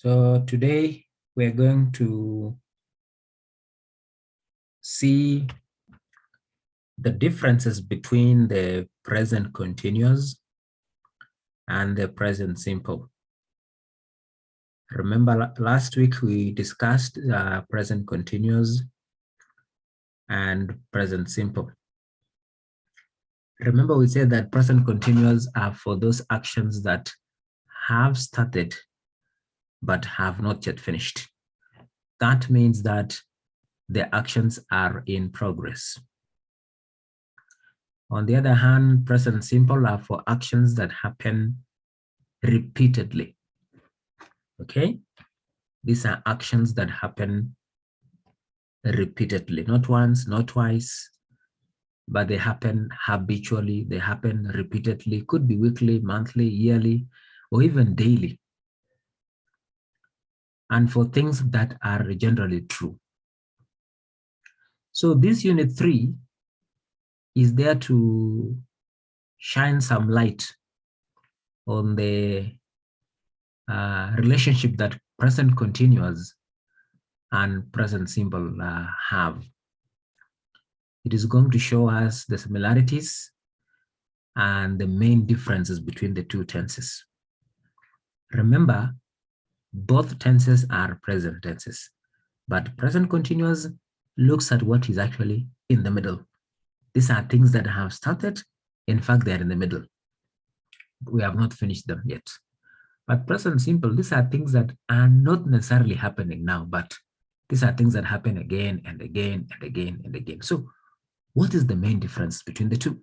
So today we're going to see the differences between the present continuous and the present simple. Remember last week we discussed present continuous and present simple. Remember we said that present continuous are for those actions that have started but have not yet finished. That means that the actions are in progress. On the other hand, present simple are for actions that happen repeatedly. Okay? These are actions that happen repeatedly, not once, not twice, but they happen habitually, they happen repeatedly, could be weekly, monthly, yearly, or even daily. And for things that are generally true. So this unit 3 is there to shine some light on the relationship that present continuous and present simple have. It is going to show us the similarities and the main differences between the two tenses. Remember, both tenses are present tenses, but present continuous looks at what is actually in the middle. These are things that have started. In fact, they are in the middle. We have not finished them yet. But present simple, these are things that are not necessarily happening now, but these are things that happen again and again and again and again. So what is the main difference between the two?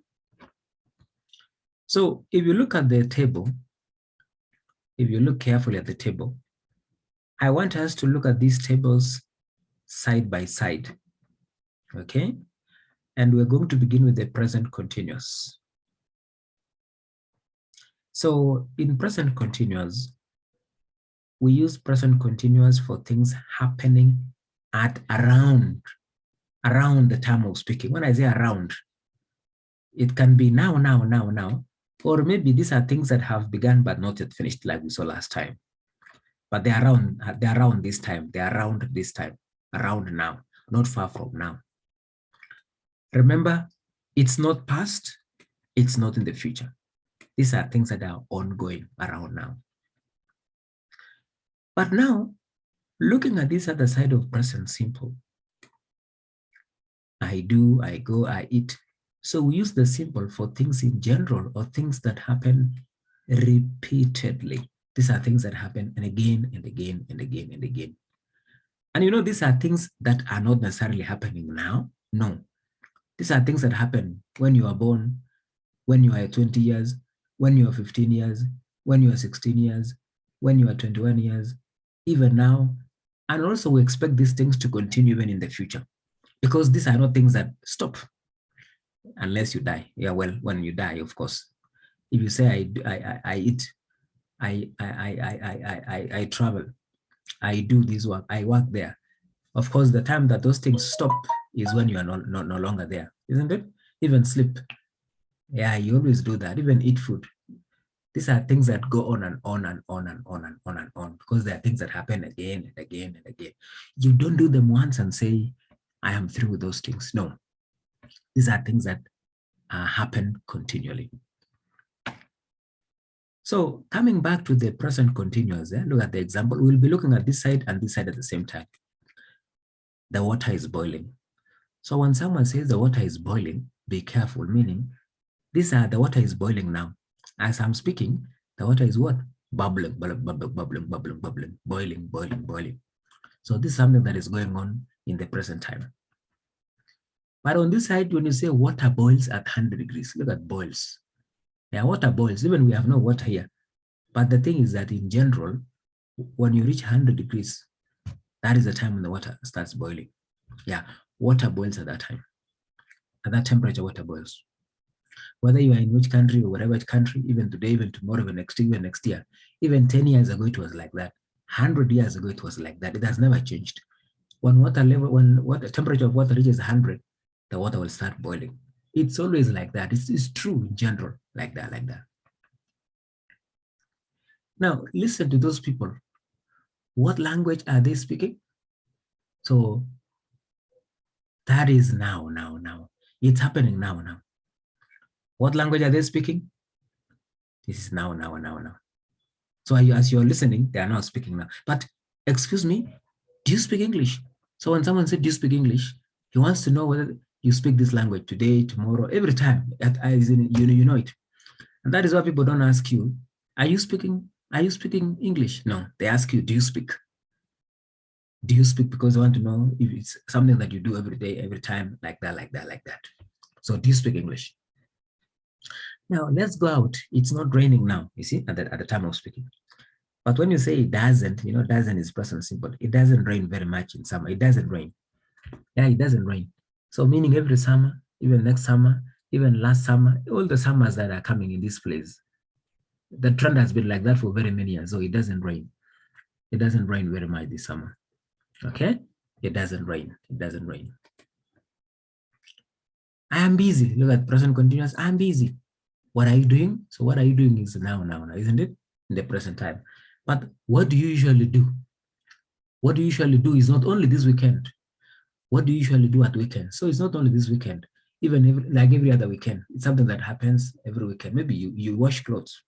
So if you look at the table, if you look carefully at the table, I want us to look at these tables side by side, okay? And we're going to begin with the present continuous. So in present continuous, we use present continuous for things happening at around the time of speaking. When I say around, it can be now, or maybe these are things that have begun but not yet finished, like we saw last time. But they're around this time, they're around this time, around now, not far from now. Remember, it's not past, it's not in the future. These are things that are ongoing around now. But now, looking at this other side of present simple, I do, I go, I eat. So we use the simple for things in general or things that happen repeatedly. These are things that happen and again and again and again and again. And you know, these are things that are not necessarily happening now. No, these are things that happen when you are born, when you are 20 years, when you are 15 years, when you are 16 years, when you are 21 years, even now. And also we expect these things to continue even in the future, because these are not things that stop unless you die. Yeah, well, when you die, of course. If you say I eat, I travel, I do this work, I work there. Of course, the time that those things stop is when you are no longer there, isn't it? Even sleep. Yeah, you always do that. Even eat food. These are things that go on and on and on and on and on and on, because they are things that happen again and again and again. You don't do them once and say, I am through with those things. No, these are things that happen continually. So coming back to the present continuous, look at the example. We'll be looking at this side and this side at the same time. The water is boiling. So when someone says the water is boiling, be careful, meaning the water is boiling now. As I'm speaking, the water is what? Bubbling, boiling. So this is something that is going on in the present time. But on this side, when you say water boils at 100 degrees, look at boils. Yeah, water boils, even we have no water here. But the thing is that in general, when you reach 100 degrees, that is the time when the water starts boiling. Yeah, water boils at that time. At that temperature, water boils. Whether you are in which country or whatever country, even today, even tomorrow, even next year, even 10 years ago, it was like that. 100 years ago, it was like that. It has never changed. When the temperature of water reaches 100, the water will start boiling. It's always like that. It's true in general, like that. Now, listen to those people What language are they speaking? So that is now. It's happening now. What language are they speaking? This is now. So as you're listening, they are not speaking now. But excuse me, do you speak English? So when someone said, do you speak English? He wants to know whether you speak this language today, tomorrow, every time. You know it. And that is why people don't ask you, are you speaking English? No, they ask you, do you speak? Do you speak? Because they want to know if it's something that you do every day, every time, like that. So do you speak English? Now let's go out. It's not raining now, you see, at the time of speaking. But when you say it doesn't, doesn't is present simple. It doesn't rain very much in summer. It doesn't rain. Yeah, it doesn't rain. So meaning every summer, even next summer, even last summer, all the summers that are coming in this place, the trend has been like that for very many years. So it doesn't rain. It doesn't rain very much this summer. Okay? It doesn't rain. It doesn't rain. I am busy. Look at present continuous. I am busy. What are you doing? So what are you doing is now, isn't it? In the present time. But what do you usually do? What do you usually do is not only this weekend. What do you usually do at weekends? So it's not only this weekend, even like every other weekend. It's something that happens every weekend. Maybe you wash clothes.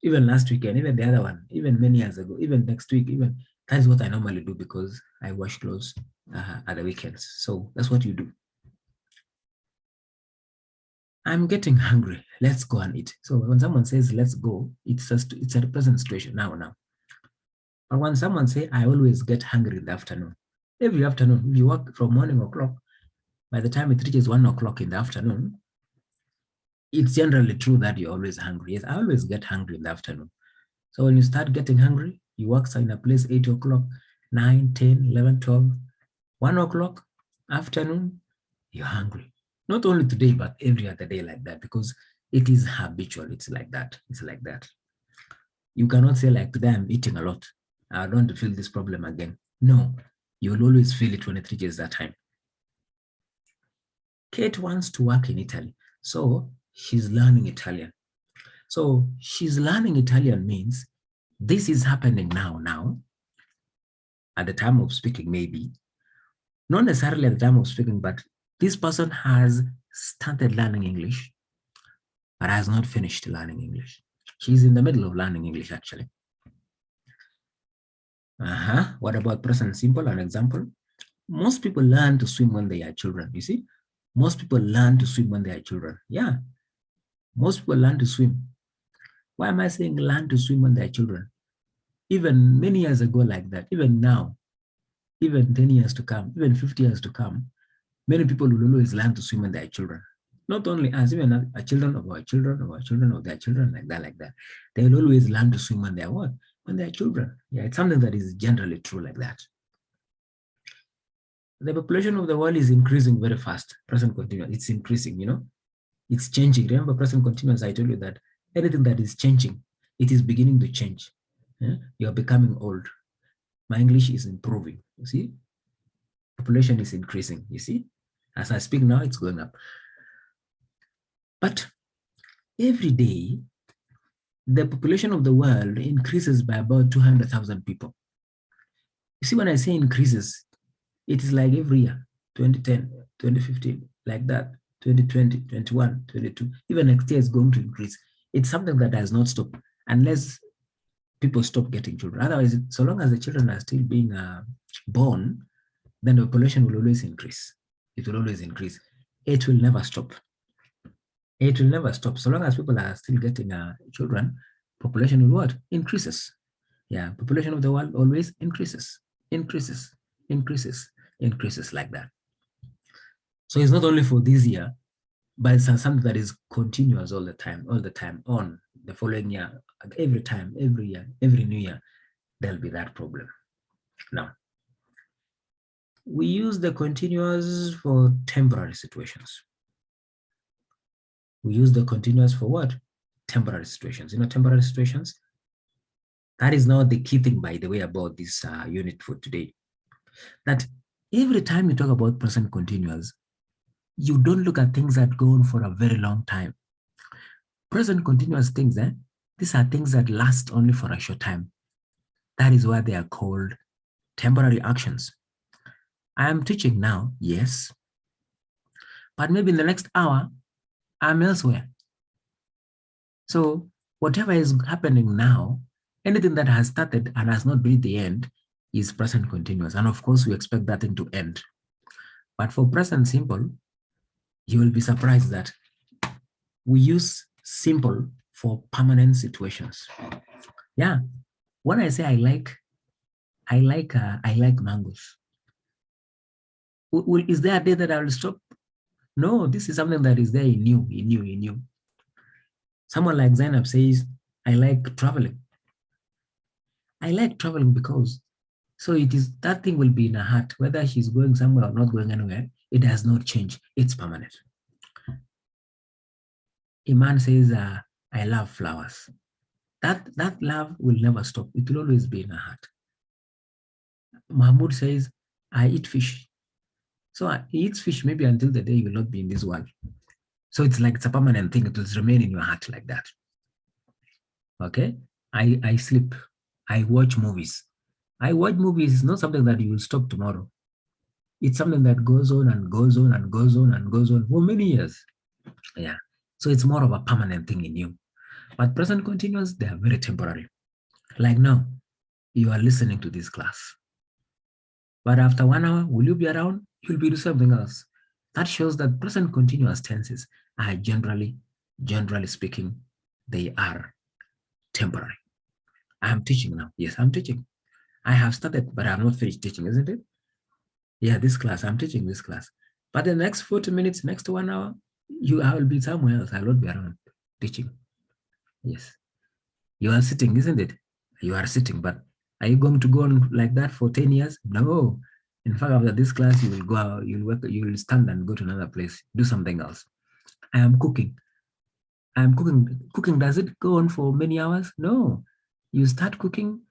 Even last weekend, even the other one, even many years ago, even next week, even that is what I normally do because I wash clothes at the weekends. So that's what you do. I'm getting hungry. Let's go and eat. So when someone says let's go, it's a present situation now. But when someone say I always get hungry in the afternoon, every afternoon, if you work from morning o'clock, by the time it reaches 1 o'clock in the afternoon, it's generally true that you're always hungry. Yes, I always get hungry in the afternoon. So when you start getting hungry, you work in a place 8 o'clock, 9, 10, 11, 12, 1 o'clock, afternoon, you're hungry. Not only today, but every other day like that, because it is habitual. It's like that. It's like that. You cannot say like today I'm eating a lot. I don't want to feel this problem again. No, you will always feel it when it reaches that time. Kate wants to work in Italy, so she's learning Italian. So she's learning Italian means this is happening now, at the time of speaking, maybe. Not necessarily at the time of speaking, but this person has started learning English, but has not finished learning English. She's in the middle of learning English, actually. What about present simple? An example? Most people learn to swim when they are children, you see? Most people learn to swim when they are children. Yeah, most people learn to swim. Why am I saying learn to swim when they are children? Even many years ago like that, even now, even 10 years to come, even 50 years to come, many people will always learn to swim when they are children. Not only us, even our children of our children of our children of their children, like that. They will always learn to swim when they are what? When they are children. Yeah, it's something that is generally true like that. The population of the world is increasing very fast. Present continuous. It's increasing, It's changing. Remember, present continuous, I told you that anything that is changing, it is beginning to change. Yeah? You're becoming old. My English is improving. You see? Population is increasing. You see? As I speak now, it's going up. But every day, the population of the world increases by about 200,000 people. You see, when I say increases, it is like every year, 2010, 2015, like that, 2020, 21, 22, even next year is going to increase. It's something that does not stop unless people stop getting children. Otherwise, so long as the children are still being born, then the population will always increase. It will always increase. It will never stop. It will never stop. So long as people are still getting children, population will what? Increases. Yeah, population of the world always increases like that. So it's not only for this year, but it's something that is continuous all the time on the following year, every time, every year, every new year, there'll be that problem. Now, we use the continuous for temporary situations. We use the continuous for what? Temporary situations. Temporary situations. That is now the key thing, by the way, about this unit for today. That every time you talk about present continuous, you don't look at things that go on for a very long time. Present continuous things, these are things that last only for a short time. That is why they are called temporary actions. I am teaching now, yes, but maybe in the next hour, I'm elsewhere. So whatever is happening now, anything that has started and has not reached the end is present continuous. And of course, we expect that thing to end. But for present simple, you will be surprised that we use simple for permanent situations. Yeah, when I say I like mangoes, is there a day that I will stop? No, this is something that is there in you. Someone like Zainab says, I like traveling. I like traveling because, so it is, that thing will be in her heart, whether she's going somewhere or not going anywhere, it has not changed. It's permanent. Iman says, I love flowers. That love will never stop. It will always be in her heart. Mahmoud says, I eat fish. So he eats fish maybe until the day he will not be in this world. So it's like it's a permanent thing. It will remain in your heart like that. Okay? I sleep. I watch movies. I watch movies is not something that you will stop tomorrow. It's something that goes on and goes on and goes on and goes on for many years. Yeah. So it's more of a permanent thing in you. But present continuous, they are very temporary. Like now, you are listening to this class. But after 1 hour, will you be around? You'll be doing something else. That shows that present continuous tenses are generally speaking, they are temporary. I'm teaching now. Yes, I'm teaching. I have started, but I'm not finished teaching, isn't it? Yeah, this class, I'm teaching this class. But the next 40 minutes, next 1 hour, I will be somewhere else. I will not be around teaching. Yes. You are sitting, isn't it? You are sitting, but are you going to go on like that for 10 years? No. In fact, after this class, you will go out, you'll work, you will stand and go to another place, do something else. I am cooking. I am cooking. Cooking, does it go on for many hours? No. You start cooking,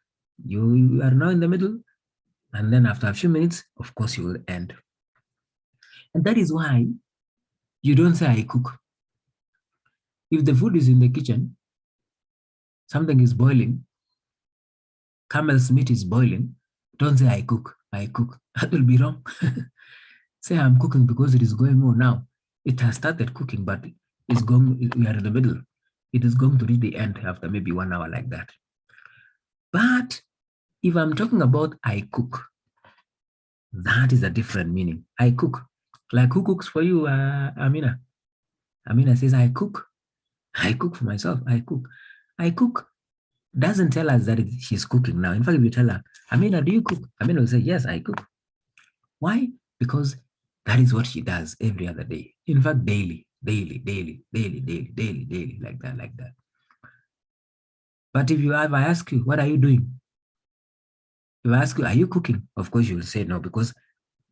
you are now in the middle, and then after a few minutes, of course, you will end. And that is why you don't say, I cook. If the food is in the kitchen, something is boiling, camel's meat is boiling, don't say, I cook, I cook. That will be wrong. Say, I'm cooking because it is going on now. It has started cooking, but it's going, we are in the middle. It is going to reach the end after maybe 1 hour like that. But if I'm talking about I cook, that is a different meaning. I cook. Like who cooks for you, Amina? Amina says, I cook. I cook for myself. I cook. I cook doesn't tell us that she's cooking now. In fact, if you tell her, Amina, do you cook? Amina will say, yes, I cook. Why? Because that is what she does every other day. In fact, daily, like that. But if I ask you, what are you doing? If I ask you, are you cooking? Of course, you will say no, because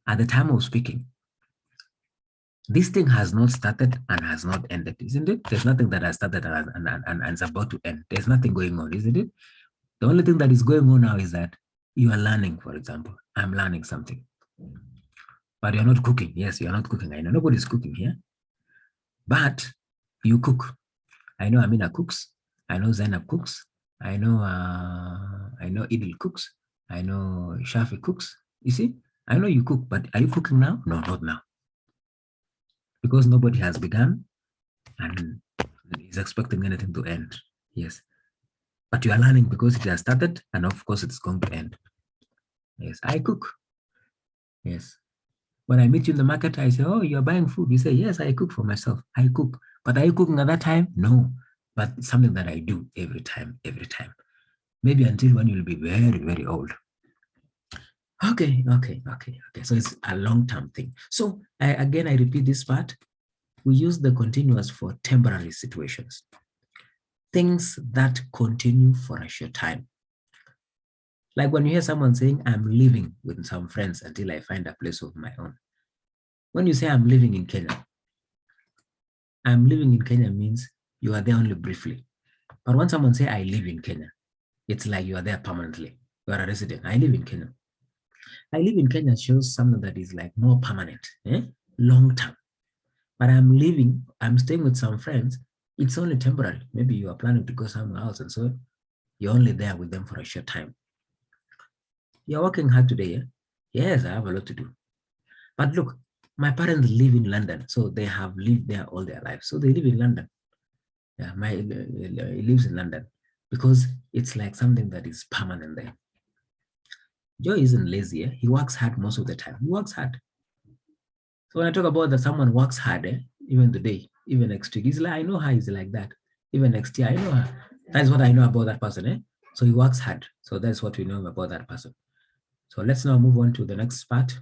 at the time of speaking, this thing has not started and has not ended, isn't it? There's nothing that has started and is about to end. There's nothing going on, isn't it? The only thing that is going on now is that you are learning, for example. I'm learning something. But you're not cooking. Yes, you're not cooking. I know nobody's cooking here. But you cook. I know Amina cooks. I know Zainab cooks. I know Idil cooks. I know Shafi cooks. You see, I know you cook, but are you cooking now? No, not now. Because nobody has begun and is expecting anything to end. Yes. But you are learning because it has started and of course it's going to end. Yes, I cook. Yes. When I meet you in the market, I say, oh, you're buying food. You say, yes, I cook for myself. I cook. But are you cooking at that time? No. But it's something that I do every time. Maybe until when you'll be very, very old. Okay. So it's a long-term thing. So again, I repeat this part. We use the continuous for temporary situations. Things that continue for a short time. Like when you hear someone saying, I'm living with some friends until I find a place of my own. When you say I'm living in Kenya, I'm living in Kenya means you are there only briefly. But when someone say I live in Kenya, it's like you are there permanently. You are a resident. I live in Kenya. I live in Kenya shows something that is like more permanent, long term. But I'm staying with some friends. It's only temporary. Maybe you are planning to go somewhere else and so you're only there with them for a short time. You're working hard today. Eh? Yes, I have a lot to do. But look, my parents live in London, so they have lived there all their lives. So they live in London. Yeah, he lives in London because it's like something that is permanent there. Joe isn't lazy. Eh? He works hard most of the time. He works hard. So when I talk about that someone works hard, even today, even next week, he's like, I know how he's like that. Even next year, I know her. That's what I know about that person. Eh? So he works hard. So that's what we know about that person. So let's now move on to the next part.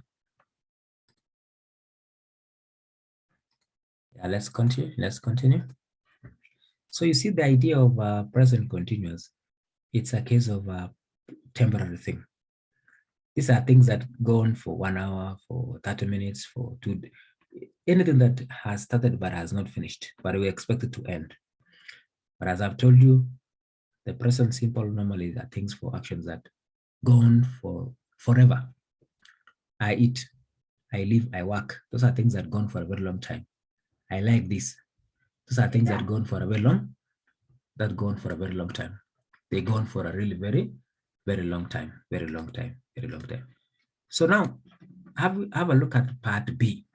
Yeah, let's continue. Let's continue. So you see the idea of present continuous. It's a case of a temporary thing. These are things that go on for 1 hour, for 30 minutes, for 2 days. Anything that has started but has not finished, but we expect it to end. But as I've told you, the present simple normally are things for actions that go on for forever. I eat, I live, I work. Those are things that go on for a very long time. I like this. Those are things that go on for a very long, that go on for a very long time. They go on for a really very long time, very long time, very long time. So now have a look at part B.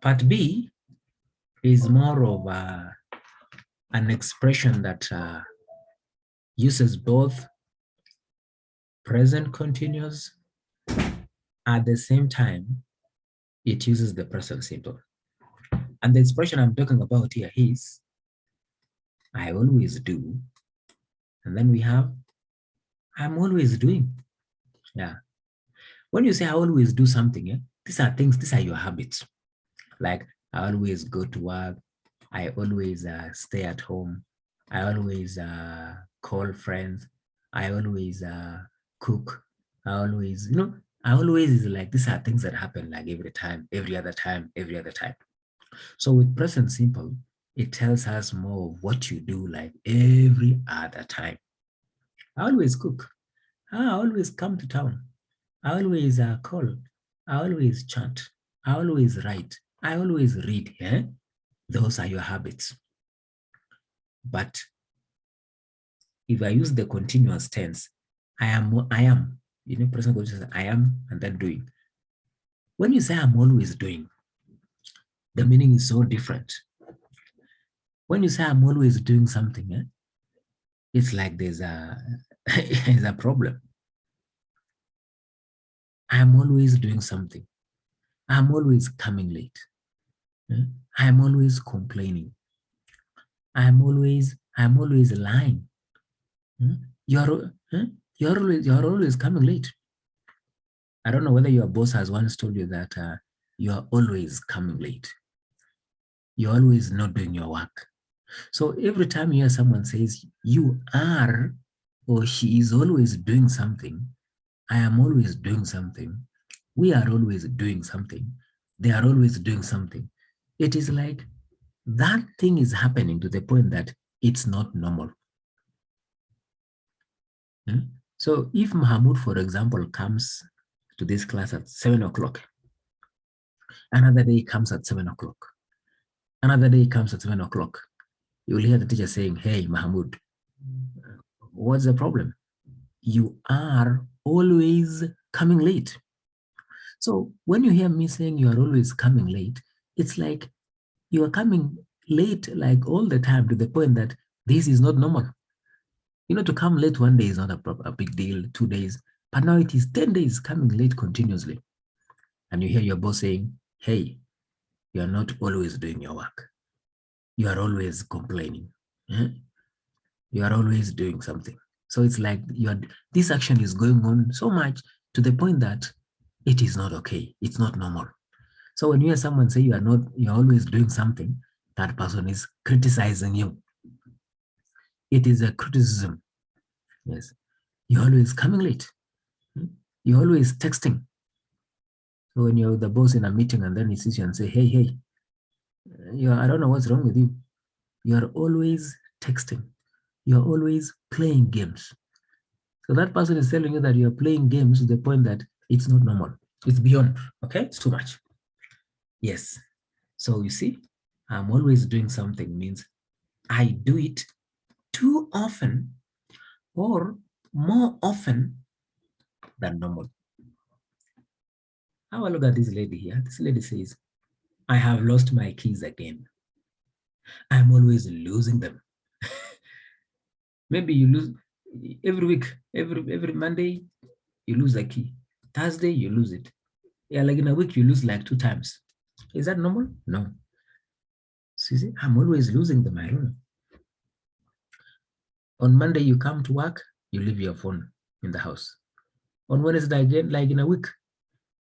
Part B is more of an expression that uses both present continuous. At the same time, it uses the present simple. And the expression I'm talking about here is I always do. And then we have I'm always doing. Yeah. When you say I always do something, these are things, these are your habits. Like I always go to work. I always stay at home. I always call friends. I always cook. I always, I always is like, these are things that happen like every time, every other time, every other time. So with present simple, it tells us more of what you do like every other time. I always cook. I always come to town. I always call. I always chat. I always write. I always read. Yeah? Those are your habits. But if I use the continuous tense, I am, present continuous, I am, and then doing. When you say I'm always doing, the meaning is so different. When you say I'm always doing something, it's like there's a, there's a problem. I'm always doing something. I'm always coming late. I'm always complaining. I'm always lying. You're you're always coming late. I don't know whether your boss has once told you that you are always coming late. You're always not doing your work. So every time you hear someone says you are or she is always doing something, I am always doing something, we are always doing something, they are always doing something. It is like that thing is happening to the point that it's not normal. So if Mahmoud, for example, comes to this class at 7 o'clock, another day comes at 7 o'clock, another day comes at 7 o'clock, you will hear the teacher saying, hey, Mahmoud, what's the problem? You are always coming late. So when you hear me saying you are always coming late, it's like you are coming late like all the time to the point that this is not normal. To come late one day is not a big deal, 2 days, but now it is 10 days coming late continuously. And you hear your boss saying, hey, you are not always doing your work. You are always complaining. You are always doing something. So it's like this action is going on so much to the point that it is not okay. It's not normal. So when you hear someone say you're always doing something, that person is criticizing you. It is a criticism. Yes. You're always coming late. You're always texting. So when you're the boss in a meeting and then he sees you and say, hey, I don't know what's wrong with you. You're always texting. You're always playing games. So that person is telling you that you're playing games to the point that it's not normal. It's beyond, okay? It's too much. Yes. So you see, I'm always doing something means I do it too often, or more often than normal. Have a look at this lady here. This lady says, I have lost my keys again. I'm always losing them. Maybe you lose every week, every Monday, you lose a key. Thursday, you lose it. Yeah, like in a week, you lose like 2 times. Is that normal? No. So you see, I'm always losing them. I don't know. On Monday, you come to work, you leave your phone in the house. On Wednesday, again, like in a week,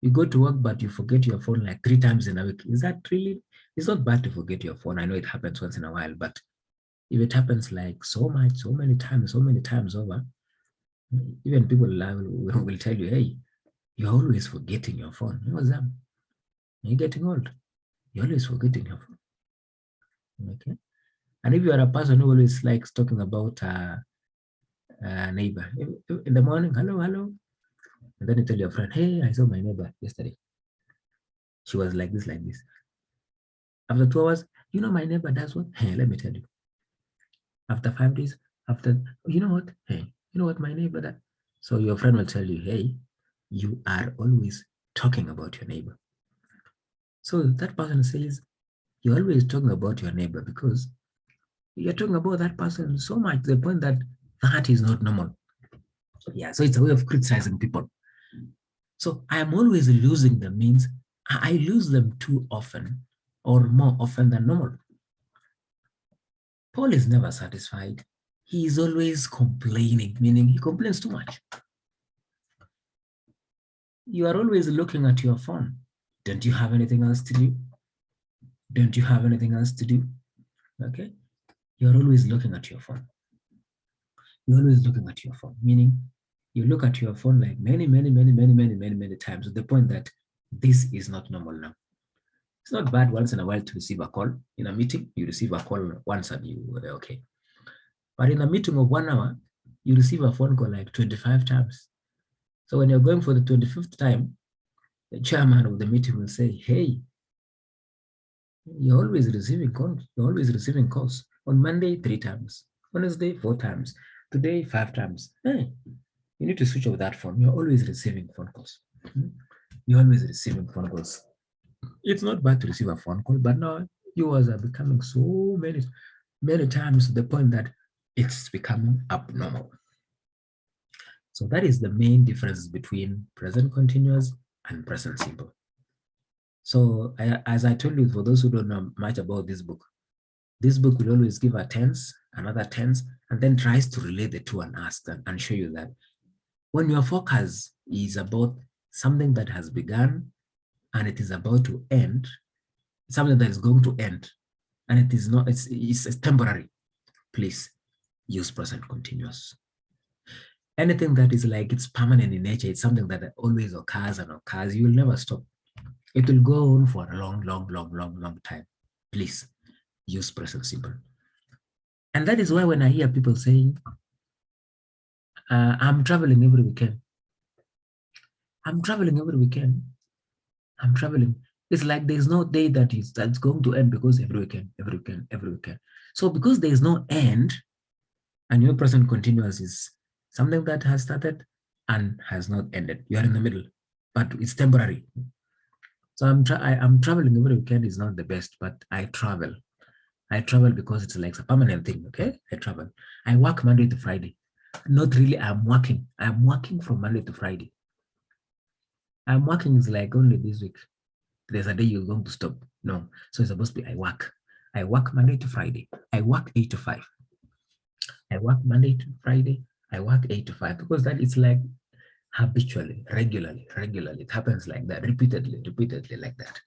you go to work, but you forget your phone like 3 times in a week. Is that really? It's not bad to forget your phone. I know it happens once in a while, but if it happens like so many times over, even people will tell you, hey, you're always forgetting your phone. What's that? You're getting old. You're always forgetting your phone. Okay. And if you are a person who always likes talking about a neighbor, in the morning, hello, hello. And then you tell your friend, hey, I saw my neighbor yesterday. She was like this, like this. After 2 hours, you know my neighbor does what? Hey, let me tell you. After 5 days, you know what? Hey, you know what my neighbor does? So your friend will tell you, hey, you are always talking about your neighbor. So that person says, you're always talking about your neighbor because you're talking about that person so much to the point that that is not normal. Yeah, so it's a way of criticizing people. So I'm always losing them means I lose them too often or more often than normal. Paul is never satisfied. He is always complaining, meaning he complains too much. You are always looking at your phone. Don't you have anything else to do? Don't you have anything else to do? Okay. You're always looking at your phone. You're always looking at your phone, meaning you look at your phone like many times to the point that this is not normal now. It's not bad once in a while to receive a call. In a meeting, you receive a call once and you okay. But in a meeting of 1 hour, you receive a phone call like 25 times. So when you're going for the 25th time, the chairman of the meeting will say, hey, you're always receiving calls. You're always receiving calls. On Monday, 3 times. Wednesday, 4 times. Today, 5 times. Hey, you need to switch off that phone. You're always receiving phone calls. You're always receiving phone calls. It's not bad to receive a phone call, but now yours are becoming so many times to the point that it's becoming abnormal. So that is the main difference between present continuous and present simple. So as I told you, for those who don't know much about this book will always give a tense, another tense, and then tries to relate the two and ask them and show you that when your focus is about something that has begun and it is about to end, something that is going to end, and it is not, it's temporary, please use present continuous. Anything that is like it's permanent in nature, it's something that always occurs and occurs, you will never stop. It will go on for a long time. Please use present simple. And that is why when I hear people saying, I'm traveling every weekend. I'm traveling every weekend. I'm traveling. It's like there's no day that's going to end because every weekend. So because there's no end, and your present continuous is something that has started and has not ended. You are in the middle, but it's temporary. So I'm traveling every weekend is not the best, but I travel. I travel because it's like a permanent thing. Okay, I travel. I work Monday to Friday. Not really. I'm working. I'm working from Monday to Friday. I'm working is like only this week. There's a day you're going to stop. No. So it's supposed to be I work. I work Monday to Friday. I work 8 to 5. I work Monday to Friday. I work 8 to 5 because that is like habitually, regularly. It happens like that, repeatedly like that.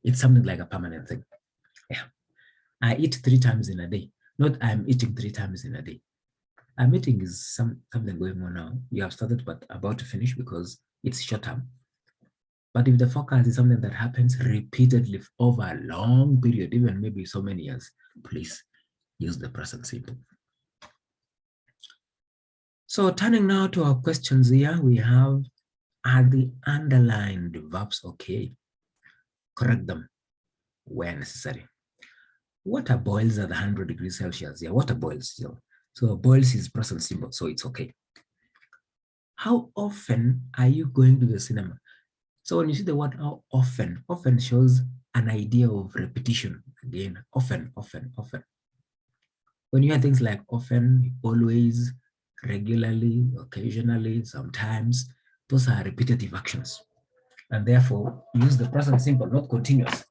It's something like a permanent thing. Yeah. I eat 3 times in a day. Not I'm eating 3 times in a day. I'm eating is something going on now. You have started but about to finish because it's short term. But if the focus is something that happens repeatedly over a long period, even maybe so many years, please use the present simple. So turning now to our questions here, we have, are the underlined verbs okay? Correct them where necessary. Water boils at 100 degrees Celsius. Yeah, water boils. So boils is present simple, so it's okay. How often are you going to the cinema? So when you see the word how often, often shows an idea of repetition. Again, often, often, often. When you hear things like often, always, regularly, occasionally, sometimes, those are repetitive actions. And therefore, use the present simple, not continuous.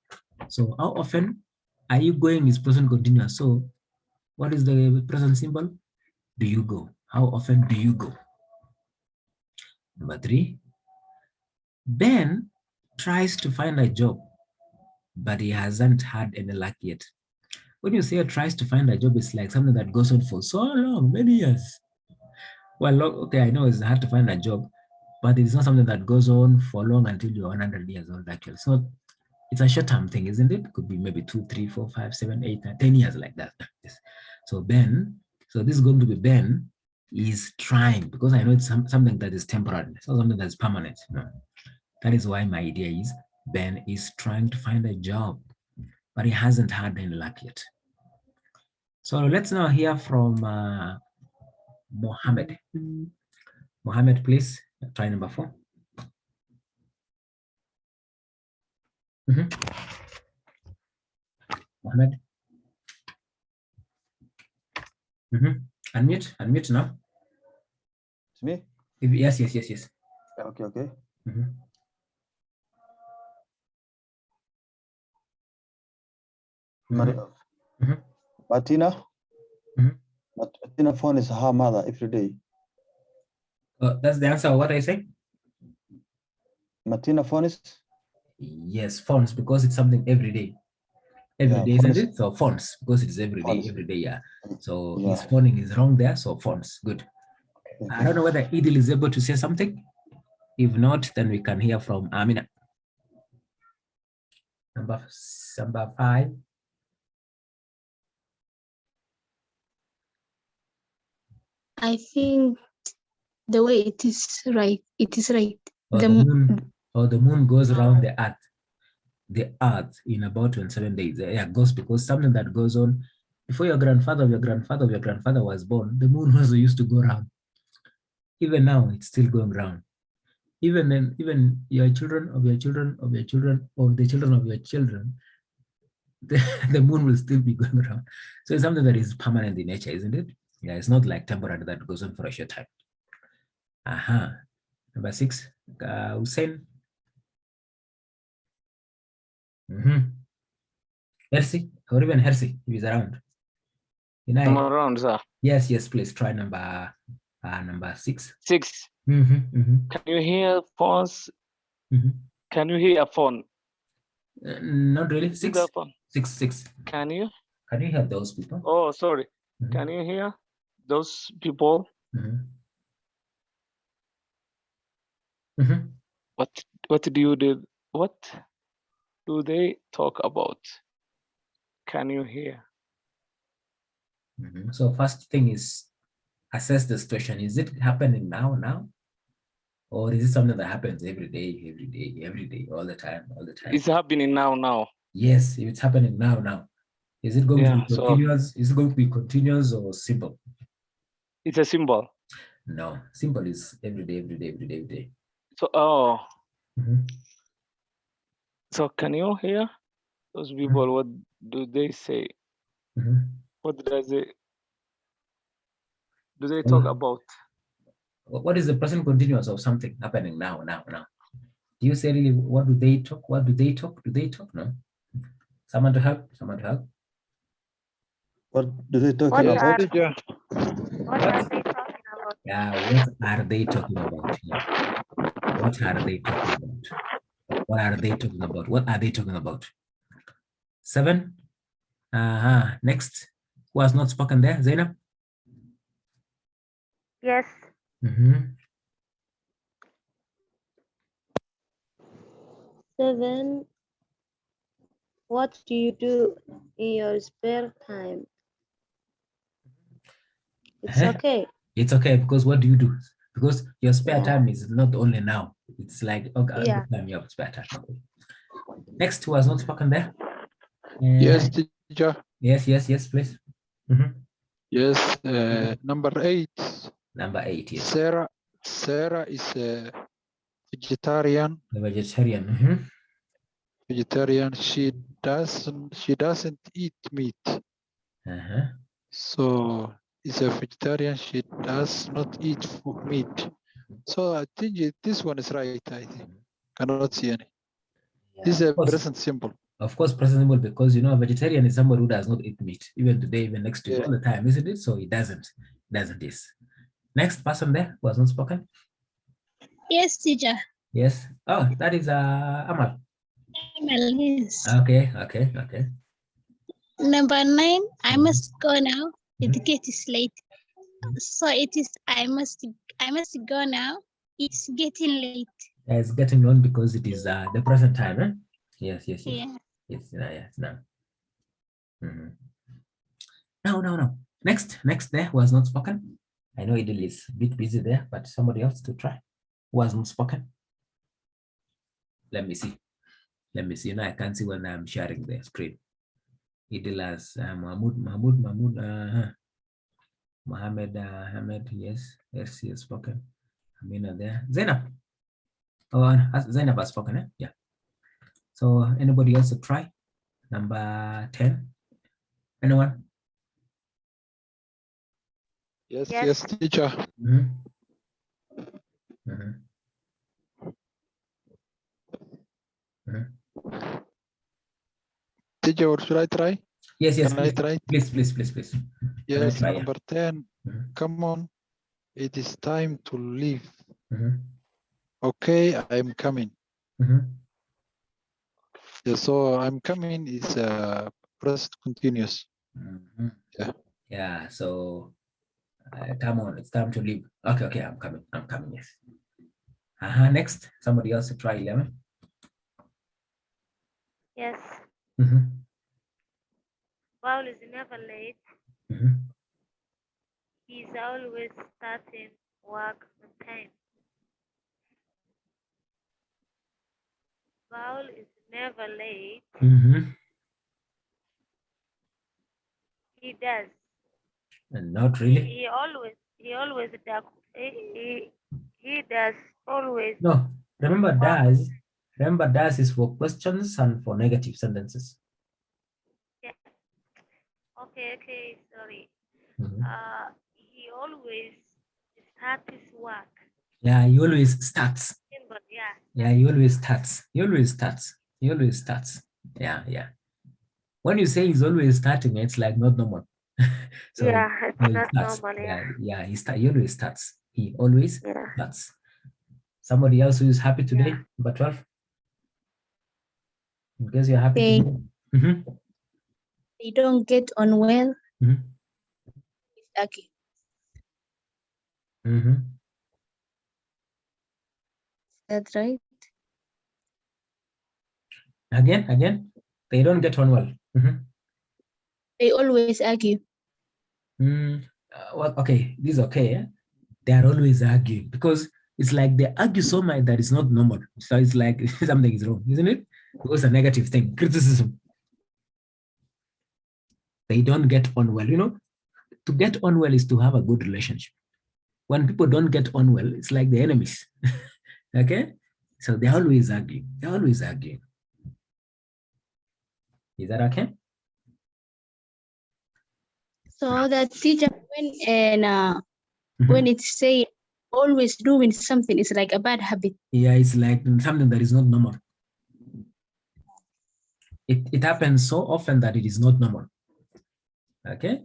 So how often are you going is present continuous. So what is the present simple? Do you go? How often do you go? Number 3, Ben tries to find a job, but he hasn't had any luck yet. When you say tries to find a job, it's like something that goes on for so long, many years. Well, okay, I know it's hard to find a job, but it's not something that goes on for long until you're 100 years old, actually. So it's a short-term thing, isn't it? It could be maybe 2, 3, 4, 5, 7, 8, 9, 10 years like that. Yes. So Ben, so this is going to be Ben is trying, because I know it's something that is temporary. It's not something that's permanent. No. That is why my idea is Ben is trying to find a job, but he hasn't had any luck yet. So let's now hear from Mohammed. Mohammed, please try number 4. Mohammed. Unmute now. It's me? Yes. Okay. Martina? Martina phone is her mother every day. That's the answer of what I say? Martina phone is? Yes, phones, because it's something every day. Every day, isn't it? So phones, because it's every day, yeah. So his phoning is wrong there, so phones, good. Okay. I don't know whether Idil is able to say something. If not, then we can hear from Amina. Number 5. I think the way it is right. The moon goes around the earth in about 27 days. Yeah, goes, because something that goes on before your grandfather was born, the moon also used to go around. Even now, it's still going around. Even then, even your children of your children of your children of the children of your children, the moon will still be going around. So it's something that is permanent in nature, isn't it? Yeah, it's not like temporary that goes on for a short time. Number 6, Hussein. Hersi, or even Hersi, if he's around. I'm around, sir. Yes, please try number 6. 6. Can you hear phones? Can you hear a phone? Not really. 6. 6. Can you hear those people? Oh, sorry. Can you hear those people? What do you do? What do they talk about? Can you hear? So first thing is assess the situation. Is it happening now? Or is it something that happens every day, all the time? It's happening now. Yes, if it's happening now. Is it going to be continuous? Is it going to be continuous or simple? It's a symbol. No, simple is every day. So, so can you hear those people? What do they say? What do they talk about? What is the present continuous of something happening now? Do you say really, what do they talk? Do they talk? No. Someone to help. What do they talk about? What are they talking about? Yeah, what are they talking about? Yeah. What are they talking about? 7. Next. Who has not spoken there? Zainab? Yes. 7. What do you do in your spare time? It's okay. It's okay, because what do you do? Because your spare time is not only now. It's like, okay, every time you have spare time. Okay. Next, who has not spoken there? Yes, teacher. Yes, please. Yes, number 8. Number 8, yes. Sarah. Sarah is a vegetarian. The vegetarian. Vegetarian. She doesn't eat meat. Uh-huh. So is a vegetarian. She does not eat meat. So I think this one is right. I think cannot see any. Yeah, This is of a course. present simple. Of course, presentable, because a vegetarian is somebody who does not eat meat, even today, even next week, Yeah. all the time, isn't it? So he doesn't. This. Next person there who has not spoken. Yes, teacher. Yes. Oh, that is Amal. Yes. Okay. Number 9. I Mhm. must go now. The Mhm. gate is late. So it is. I must go now. It's getting late. Yeah, it's getting on because it is the present time. Eh? Yes. Yeah. It's now. Mhm. No. Next there who has not spoken. I know Idil is a bit busy there, but somebody else to try who has not spoken. Let me see. I can't see when I'm sharing the screen. Idil has Mahmoud, Mohammed, Ahmed, yes, he has spoken. Amina there. Zainab. Oh, Zainab has spoken, eh? Yeah. So anybody else to try? Number 10. Anyone? Yes, teacher. Mm-hmm. Teacher, what should I try? Yes, Can I please. try? Please. Can I Yes, try? number 10. Mhm. Come on. It is time to leave. Mhm. Okay, I'm coming. Mhm. Yeah, so I'm coming is present continuous. Mhm. Yeah. Yeah, so come on, it's time to leave. Okay, I'm coming, yes. Next, somebody else to try 11. Yes. Mhm. Paul is never late. Mhm. He's always starting work on time. Paul is never late. Mhm. He does. And not really. He always does. He does always. No, remember work. does. Remember does is for questions and for negative sentences. Yeah. Okay, sorry. Mhm. He always starts his work. Yeah, he always starts. But yeah. Yeah, he always starts. Yeah. When you say he's always starting, it's like not normal. So Yeah, it's he not starts. normal. Yeah. He always starts. He always Yeah. starts. Somebody else who is happy today, Yeah. number 12. In case you're happy They, today. Mhm. they don't get on well. Mhm. Okay. Mhm. That's right. Again, they don't get on well. Mhm. They always argue. Well, okay, this is okay. Eh? They are always arguing because it's like they argue so much that it's not normal. So it's like something is wrong, isn't it? Because a negative thing, criticism. They don't get on well. To get on well is to have a good relationship. When people don't get on well, it's like the enemies. Okay? So they always argue. Is that okay? So that teacher Mhm. when it's say always doing something, it's like a bad habit. Yeah, it's like something that is not normal. It happens so often that it is not normal. Okay?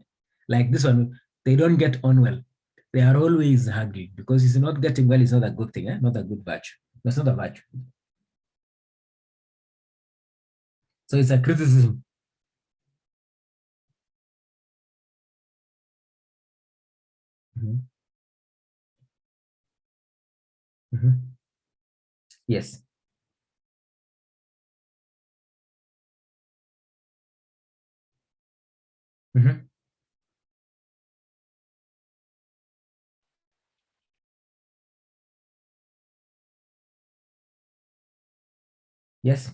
Like this one, they don't get on well. They are always arguing because it's not getting well is not a good thing, eh? Not a good virtue. That's not a virtue. So it's a criticism. Mhm. Mhm. Yes. Mhm. Yes.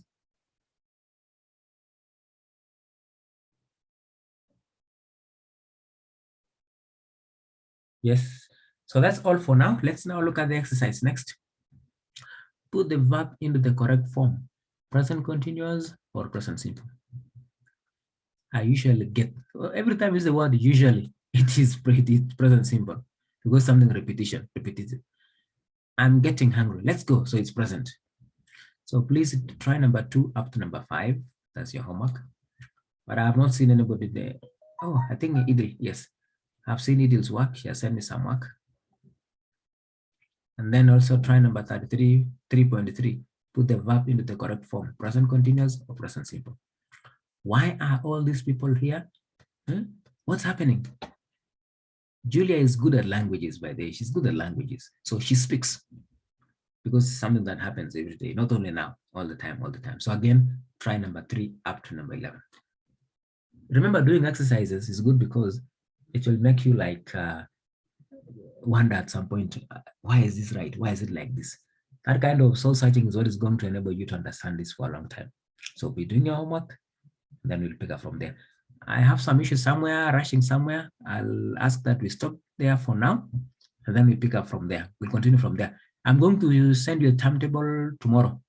Yes. So that's all for now. Let's now look at the exercise next. Put the verb into the correct form, present continuous or present simple. I usually get, every time I use the word usually, it is present simple because something repetitive. I'm getting hungry. Let's go. So it's present. So please try number 2 up to number 5. That's your homework. But I have not seen anybody there. Oh, I think Idil, yes. I've seen Idil's work. She has sent me some work. And then also try number 33, 3.3. Put the verb into the correct form, present continuous or present simple. Why are all these people here? What's happening? Julia is good at languages, by the way. She's good at languages. So she speaks because it's something that happens every day, not only now, all the time. So again, try number 3 up to number 11. Remember, doing exercises is good because it will make you like wonder at some point, why is this right? Why is it like this? That kind of soul searching is what is going to enable you to understand this for a long time. So be doing your homework, then we'll pick up from there. I have some issues somewhere, rushing somewhere. I'll ask that we stop there for now, and then we pick up from there. We'll continue from there. I'm going to send you a timetable tomorrow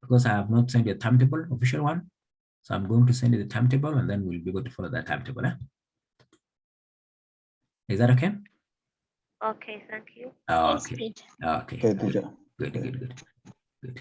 because I have not sent you a timetable, official one. So I'm going to send you the timetable and then we'll be able to follow that timetable. Is that okay? Okay, thank you. Yes, Okay. good. Okay. Okay, teacher. Good.